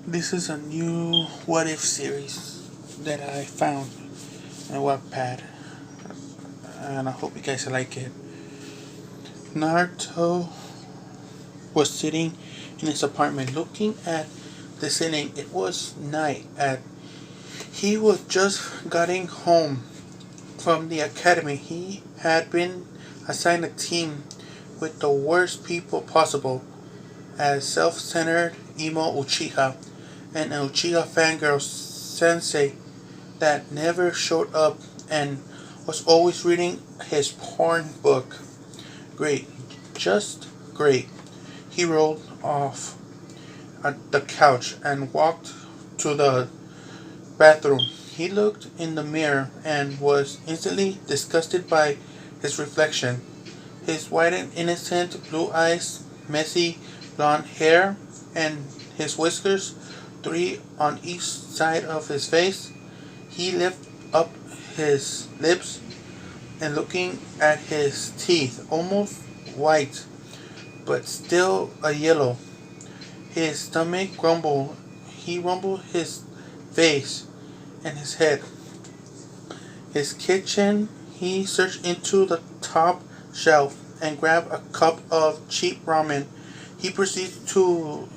This is a new What If series that I found on Wattpad, and I hope you guys like it. Naruto was sitting in his apartment looking at the ceiling. It was night, and he was just getting home from the academy. He had been assigned a team with the worst people possible as self-centered emo Uchiha and an Uchiha fangirl sensei that never showed up and was always reading his porn book. Great, just great. He rolled off at the couch and walked to the bathroom. He looked in the mirror and was instantly disgusted by his reflection. His white and innocent blue eyes, messy blonde hair, and his whiskers, three on each side of his face. He lifted up his lips and looking at his teeth, almost white, but still a yellow. His stomach grumbled. He rumbled his face and his head. His kitchen, he searched into the top shelf and grabbed a cup of cheap ramen. He proceeded to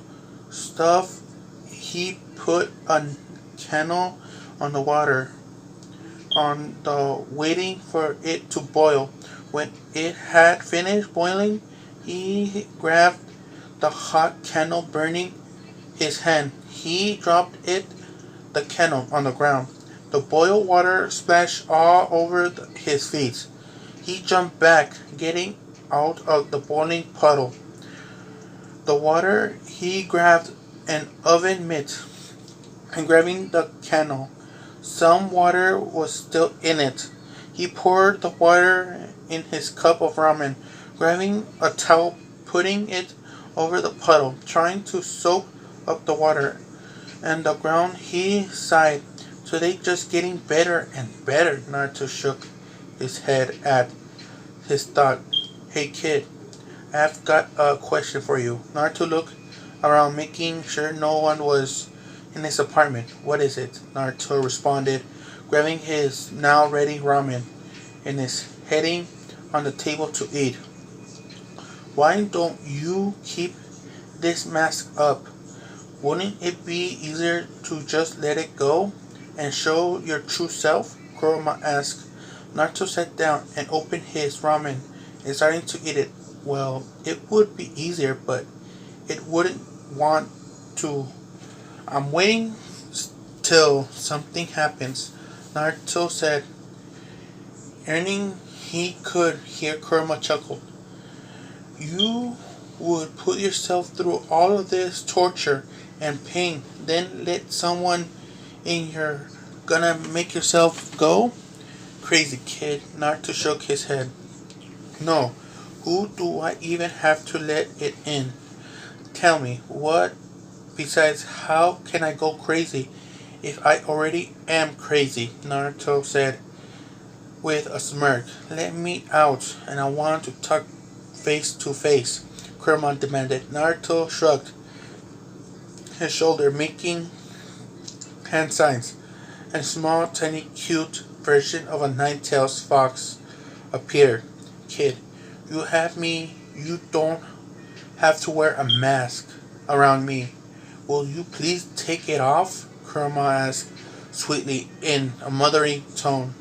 stuff. He put a candle on the water on the waiting for it to boil. When it had finished boiling, he grabbed the hot candle burning his hand. He dropped the candle on the ground. The boiled water splashed all over his feet. He jumped back, getting out of the boiling puddle. The water, he grabbed an oven mitt and grabbing the candle. Some water was still in it. He poured the water in his cup of ramen, grabbing a towel, putting it over the puddle, trying to soak up the water. And the ground, he sighed. So they just getting better and better. Naruto shook his head at his thought. Hey kid, I've got a question for you. Naruto looked around, making sure no one was in his apartment. What is it? Naruto responded, grabbing his now ready ramen and is heading on the table to eat. Why don't you keep this mask up? Wouldn't it be easier to just let it go and show your true self? Kurama asked. Naruto sat down and opened his ramen and started to eat it. Well, it would be easier, but it wouldn't want to. I'm waiting till something happens, Naruto said, earning he could hear Kurama chuckle. You would put yourself through all of this torture and pain, then let someone in your gonna make yourself go? Crazy kid, Naruto shook his head. No, who do I even have to let it in? Tell me, what besides, how can I go crazy if I already am crazy? Naruto said with a smirk. Let me out, and I want to talk face to face, Kurama demanded. Naruto shrugged his shoulder, making hand signs, and a small, tiny, cute version of a nine-tailed fox appeared. Kid, you don't have to wear a mask around me. Will you please take it off? Kurama asked sweetly in a mothering tone.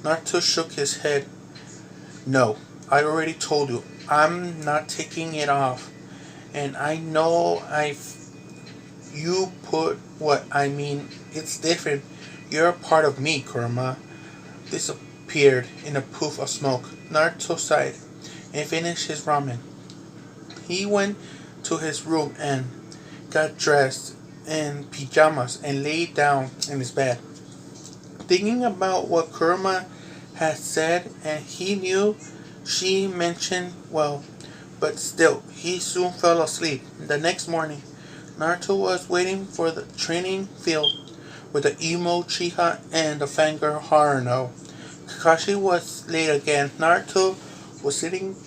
Naruto shook his head. No, I already told you, I'm not taking it off. And I know you put what I mean, it's different. You're a part of me, Kurama. Disappeared in a poof of smoke. Naruto sighed and finished his ramen. He went to his room and got dressed in pajamas and lay down in his bed. Thinking about what Kurama had said, and he knew she mentioned well, but still, he soon fell asleep. The next morning, Naruto was waiting for the training field with the emo Chiha and the fangirl Haruno. Kakashi was late again. Naruto was sitting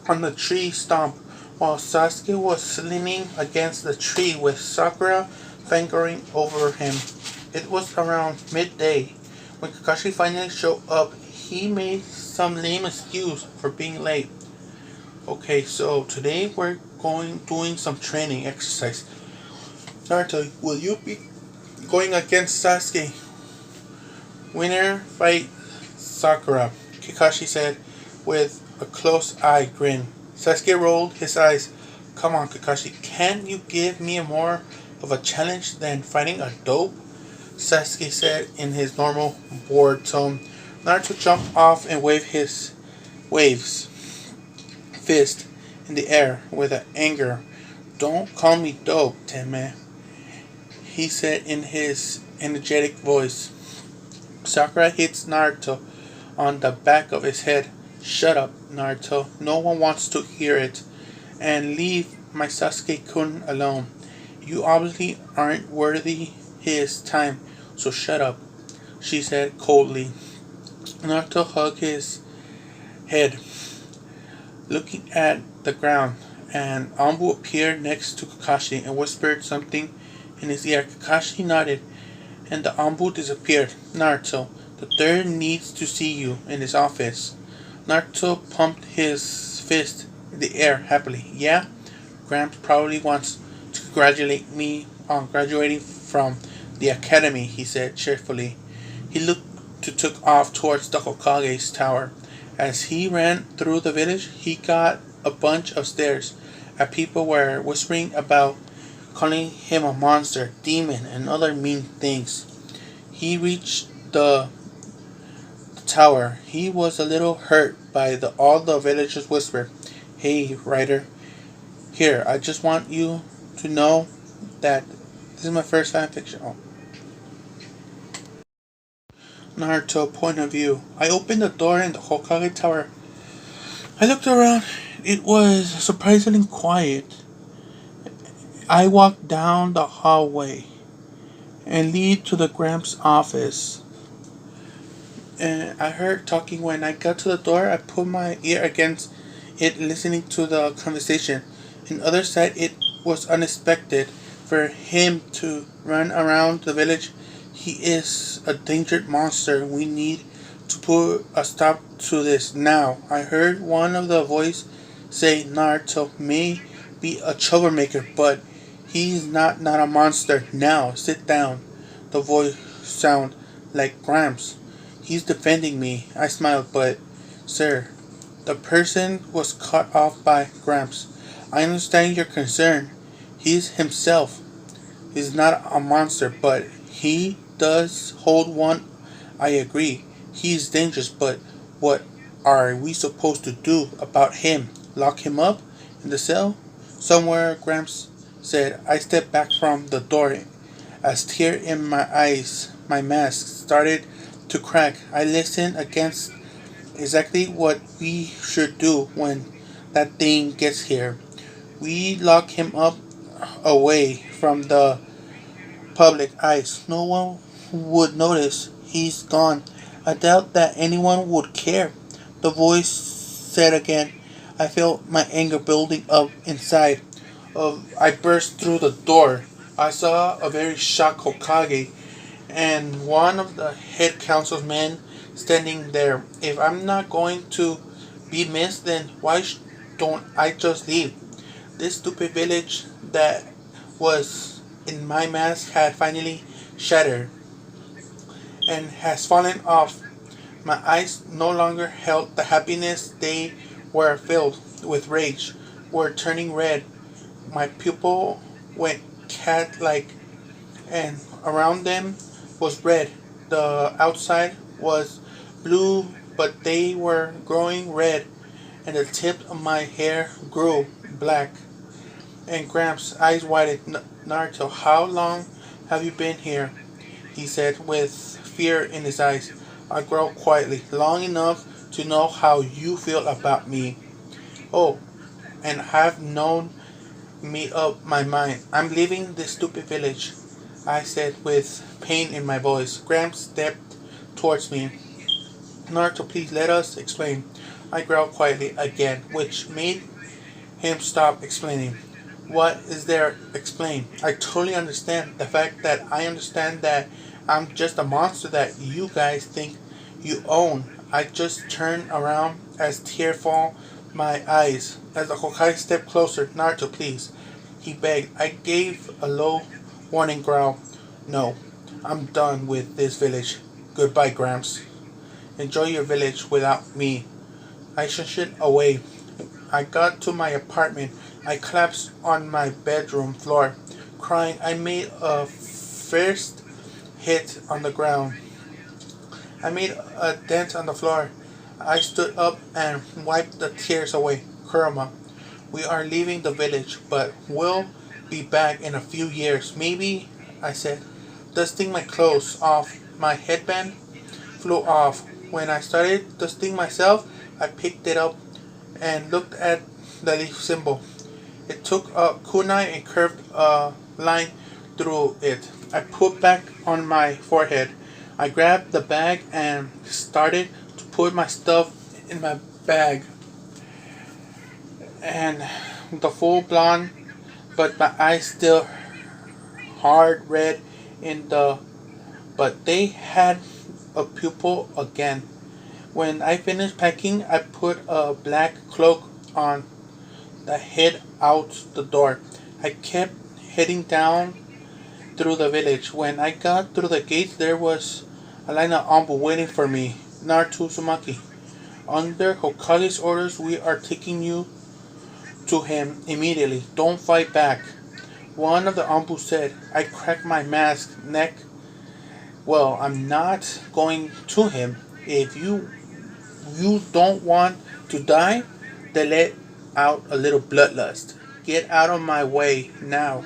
on the tree stump while Sasuke was leaning against the tree with Sakura fingering over him. It was around midday. When Kakashi finally showed up, he made some lame excuse for being late. Okay, so today we're doing some training exercise. Naruto, will you be going against Sasuke? Winner fight Sakura, Kakashi said with a close-eyed grin. Sasuke rolled his eyes. Come on, Kakashi, can't you give me more of a challenge than fighting a dope? Sasuke said in his normal bored tone. Naruto jumped off and waved his waves fist in the air with anger. Don't call me dope, Temme, he said in his energetic voice. Sakura hits Naruto on the back of his head. Shut up, Naruto. No one wants to hear it. And leave my Sasuke-kun alone. You obviously aren't worthy his time, so shut up, she said coldly. Naruto hugged his head, looking at the ground, and Anbu appeared next to Kakashi and whispered something in his ear. Kakashi nodded, and the Anbu disappeared. Naruto, the third needs to see you in his office. Naruto pumped his fist in the air happily. Yeah? Gramps probably wants to congratulate me on graduating from the academy, he said cheerfully. He took off towards the Hokage's tower. As he ran through the village, he got a bunch of stares as people were whispering about calling him a monster, demon, and other mean things. He reached the tower. He was a little hurt by all the villagers whispered. Hey, writer, here, I just want you to know that this is my first fanfiction. Oh. Naruto point of view. I opened the door in the Hokage Tower. I looked around. It was surprisingly quiet. I walked down the hallway and lead to the Gramps office. And I heard talking. When I got to the door, I put my ear against it listening to the conversation. On the other side, it was unexpected for him to run around the village. He is a dangerous monster. We need to put a stop to this now. I heard one of the voice say Naruto may be a troublemaker, but he's not a monster. Now, sit down. The voice sounded like Gramps. He's defending me. I smiled, but, sir, the person was cut off by Gramps. I understand your concern. He's himself. He's not a monster, but he does hold one. I agree. He's dangerous, but what are we supposed to do about him? Lock him up in the cell? Somewhere, Gramps said. I stepped back from the door as tears in my eyes. My mask started to crack. I listened against exactly what we should do when that thing gets here. We lock him up away from the public eyes. No one would notice. He's gone. I doubt that anyone would care. The voice said again. I felt my anger building up inside. I burst through the door. I saw a very shocked Hokage and one of the head council's men standing there. If I'm not going to be missed, then why don't I just leave? This stupid village that was in my mask had finally shattered and has fallen off. My eyes no longer held the happiness. They were filled with rage, were turning red. My pupil went cat-like, and around them was red. The outside was blue, but they were growing red, and the tip of my hair grew black. And Gramps' eyes widened. Naruto, how long have you been here? He said with fear in his eyes. I growled quietly. Long enough to know how you feel about me. Oh, and have known me up my mind. I'm leaving this stupid village, I said with pain in my voice. Gramps stepped towards me. Naruto, please let us explain. I growled quietly again, which made him stop explaining. What is there? Explain. I totally understand the fact that I understand that I'm just a monster that you guys think you own. I just turn around as tears fall my eyes. As the Hokage stepped closer, Naruto, please. He begged. I gave a low warning growl. No, I'm done with this village. Goodbye, Gramps. Enjoy your village without me. I shushed it away. I got to my apartment. I collapsed on my bedroom floor, crying. I made a first hit on the ground. I made a dent on the floor. I stood up and wiped the tears away. Kurama, we are leaving the village, but we'll be back in a few years. Maybe, I said, dusting my clothes off. My headband flew off. When I started dusting myself, I picked it up and looked at the leaf symbol. It took a kunai and curved a line through it. I put back on my forehead. I grabbed the bag and started to put my stuff in my bag. And the full blonde, but my eyes still hard red in the. But they had a pupil again. When I finished packing, I put a black cloak on the head out the door. I kept heading down through the village. When I got through the gate, there was a line of Ambu waiting for me. Naruto Uzumaki. Under Hokage's orders, we are taking you to him immediately. Don't fight back. One of the Ambu said. I cracked my mask neck. Well, I'm not going to him. If you don't want to die, then let out a little bloodlust. Get out of my way now,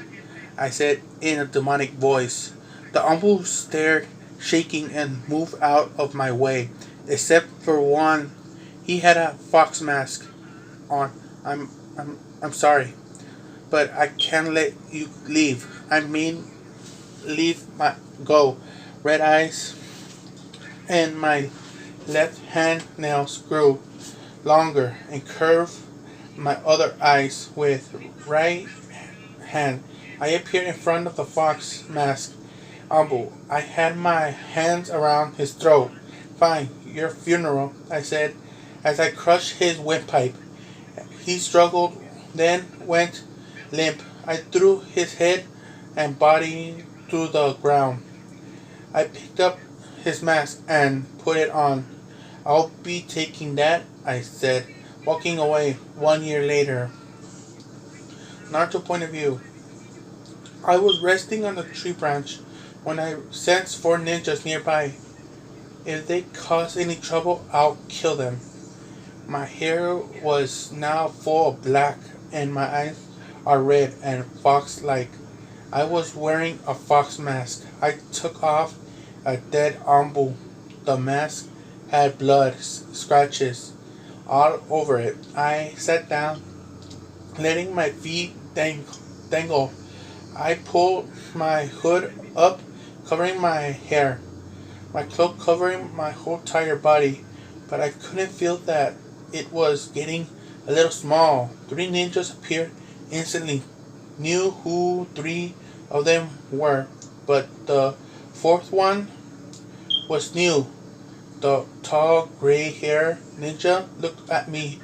I said in a demonic voice. The Ambu stared, shaking, and moved out of my way, except for one. He had a fox mask on. I'm sorry, but I can't let you leave. I mean, leave my go. Red eyes and my left hand nails grew longer and curved my other eyes with right hand. I appeared in front of the fox mask Ambu. I had my hands around his throat. Fine, your funeral, I said as I crushed his windpipe. He struggled, then went limp. I threw his head and body to the ground. I picked up his mask and put it on. I'll be taking that, I said, walking away 1 year later. Naruto point of view. I was resting on a tree branch when I sensed 4 ninjas nearby. If they cause any trouble, I'll kill them. My hair was now full of black and my eyes are red and fox-like. I was wearing a fox mask. I took off a dead Ambu. The mask had blood scratches all over it. I sat down, letting my feet dangle. I pulled my hood up, covering my hair, my cloak covering my whole entire body, but I couldn't feel that it was getting a little small. 3 ninjas appeared instantly. Knew who 3 of them were, but the fourth one was new. The tall, gray-haired ninja looked at me.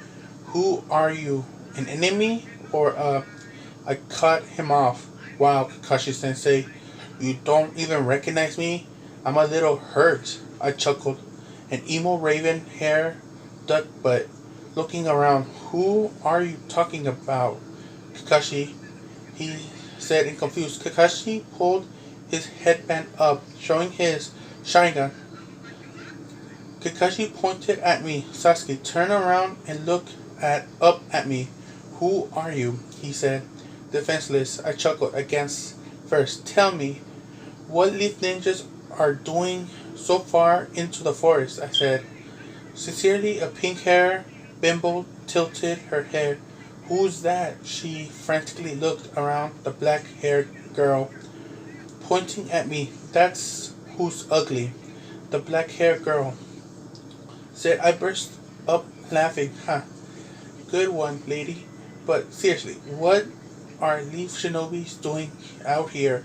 Who are you? An enemy? Or I cut him off. Wow, Kakashi-sensei, you don't even recognize me? I'm a little hurt, I chuckled. An emo raven hair ducked butt, looking around. Who are you talking about? Kakashi, he said in confused. Kakashi pulled his headband up, showing his Sharingan. Kakashi pointed at me. Sasuke, turn around and look up at me. Who are you? He said. Defenseless, I chuckled against first. Tell me, what leaf ninjas are doing so far into the forest? I said. Sincerely, a pink-haired bimbo tilted her head. Who's that? She frantically looked around the black-haired girl, pointing at me. That's who's ugly. The black-haired girl said. I burst up laughing. Good one, lady. But seriously, what are Leaf Shinobis doing out here?